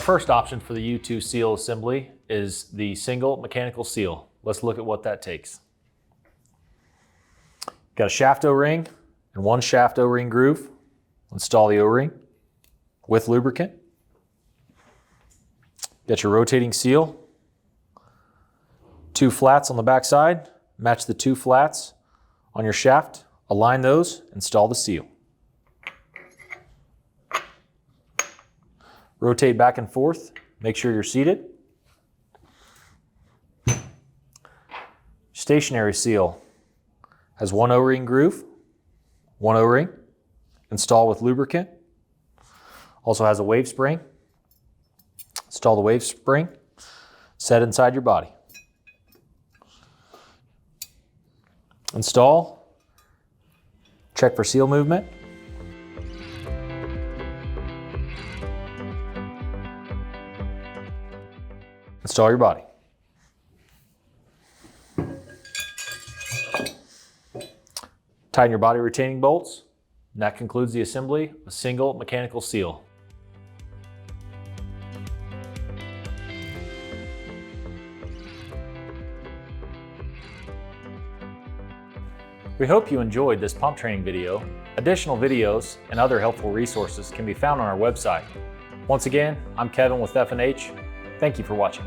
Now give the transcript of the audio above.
first option for the U2 seal assembly is the single mechanical seal. Let's look at what that takes. Got a shaft O-ring and one shaft O-ring groove. Install the O-ring with lubricant. Get your rotating seal. 2 flats on the back side. Match the 2 flats on your shaft. Align those, install the seal. Rotate back and forth, make sure you're seated. Stationary seal has 1 O-ring groove, 1 O-ring, install with lubricant. Also has a wave spring. Install the wave spring, set inside your body. Install, check for seal movement. Install your body. Tighten your body retaining bolts. And that concludes the assembly of a single mechanical seal. We hope you enjoyed this pump training video. Additional videos and other helpful resources can be found on our website. Once again, I'm Kevin with F&H. Thank you for watching.